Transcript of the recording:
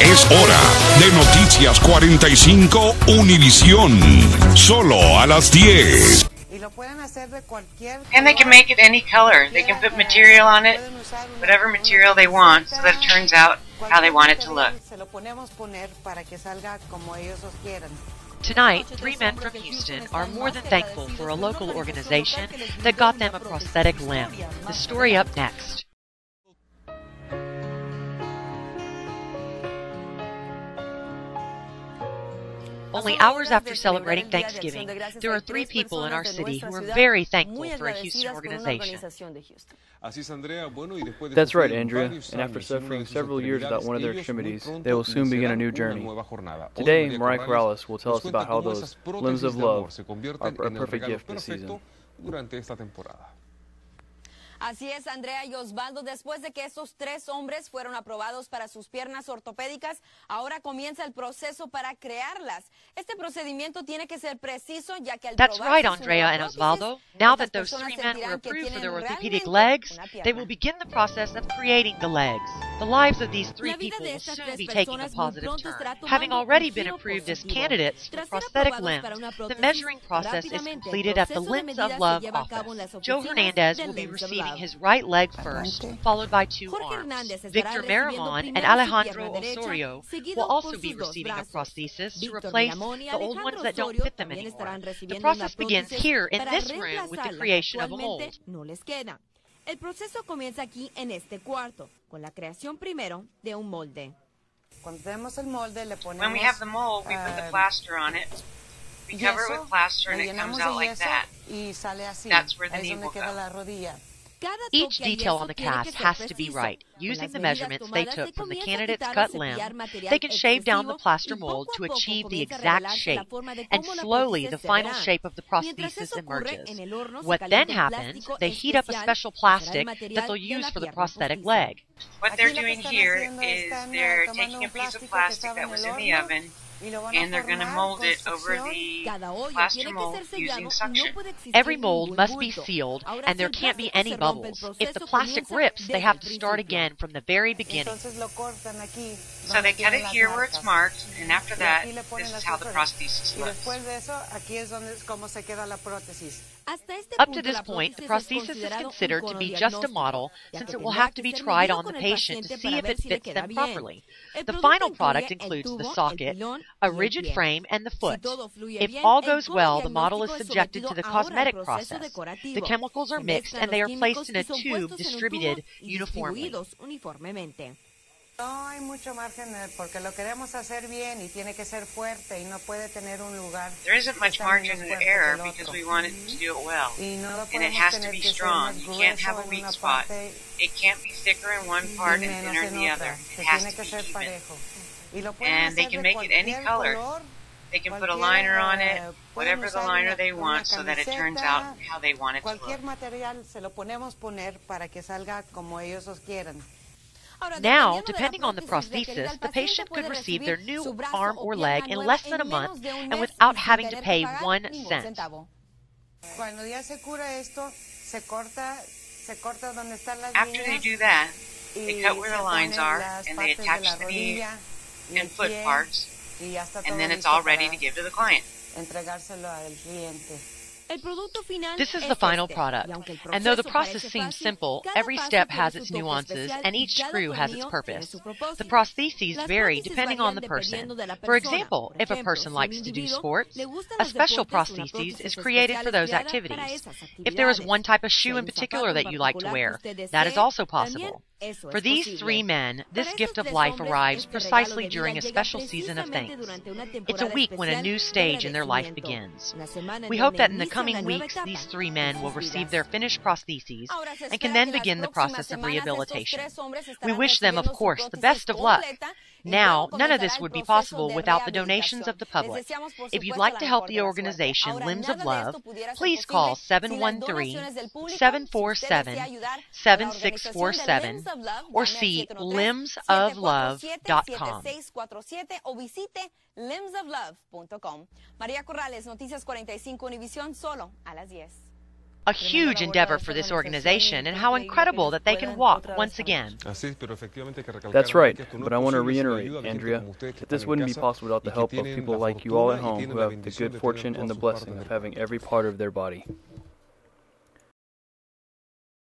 Es hora de Noticias 45 Univisión. Solo a las 10. And they can make it any color. They can put material on it, whatever material they want, so that it turns out how they want it to look. Tonight, 3 men from Houston are more than thankful for a local organization that got them a prosthetic limb. The story up next. Only hours after celebrating Thanksgiving, there are 3 people in our city who are very thankful for a Houston organization. That's right, Andrea, and after suffering several years without one of their extremities, they will soon begin a new journey. Today, Mariah Corrales will tell us about how those limbs of love are a perfect gift this season. Así es, Andrea y Osvaldo. Después de que estos 3 hombres fueron aprobados para sus piernas ortopédicas, ahora comienza el proceso para crearlas. Este procedimiento tiene que ser preciso, ya que al That's right, Andrea and Osvaldo. Now that those 3 men were approved for their orthopedic legs, they will begin the process of creating the legs. The lives of these 3 people will soon be taking a positive turn. Having already been approved as candidates for prosthetic limbs, the measuring process is completed at the Limbs of Love office. Joe Hernandez will be receiving his right leg first, followed by 2 arms. Victor Maramon and Alejandro Osorio will also be receiving a prosthesis to replace the old ones that don't fit them anymore. The process begins here in this room with the creation of a mold. El proceso comienza aquí en este cuarto, con la creación primero de un molde. When we have the mold, we put the plaster on it. We cover it with plaster and it comes out like that. That's where the knee will go. Each detail on the cast has to be right. Using the measurements they took from the candidate's cut limb, they can shave down the plaster mold to achieve the exact shape, and slowly the final shape of the prosthesis emerges. What then happens, they heat up a special plastic that they'll use for the prosthetic leg. What they're doing here is they're taking a piece of plastic that was in the oven, and they're going to mold it over the plaster mold using suction. Every mold must be sealed, and there can't be any bubbles. If the plastic rips, they have to start again from the very beginning. So they cut it here where it's marked, and after that, this is how the prosthesis looks. Up to this point, the prosthesis is considered to be just a model, since it will have to be tried on the patient to see if it fits them properly. The final product includes the socket, a rigid frame, and the foot. If all goes well, the model is subjected to the cosmetic process. The chemicals are mixed, and they are placed in a tube distributed uniformly. No hay mucho margen porque lo queremos hacer bien y tiene que ser fuerte y no puede tener un lugar. There isn't much margin of error because we want it to do it well, and it has to be strong. You can't have a weak spot. It can't be thicker in one part and thinner in the other. It has to be even. And they can make it any color. They can put a liner on it, whatever the liner they want, so that it turns out how they want it to look. Cualquier material se lo podemos poner para que salga como ellos los quieran. Now, depending on the prosthesis, the patient could receive their new arm or leg in less than a month and without having to pay 1 cent. After they do that, they cut where the lines are and they attach the knee and foot parts, and then it's all ready to give to the client. This is the final product, and though the process seems simple, every step has its nuances and each screw has its purpose. The prostheses vary depending on the person. For example, if a person likes to do sports, a special prosthesis is created for those activities. If there is one type of shoe in particular that you like to wear, that is also possible. For these 3 men, this gift of life arrives precisely during a special season of thanks. It's a week when a new stage in their life begins. We hope that in the coming weeks, these 3 men will receive their finished prostheses and can then begin the process of rehabilitation. We wish them, of course, the best of luck. Now, none of this would be possible without the donations of the public. If you'd like to help the organization Limbs of Love, please call 713-747-7647 or see limbsoflove.com. limsoflove.com. María Corrales, Noticias 45 Univisión, solo a las 10. A huge endeavor for this organization, and how incredible that they can walk once again. That's right, but I want to reiterate, Andrea, that this wouldn't be possible without the help of people like you all at home who have the good fortune and the blessing of having every part of their body.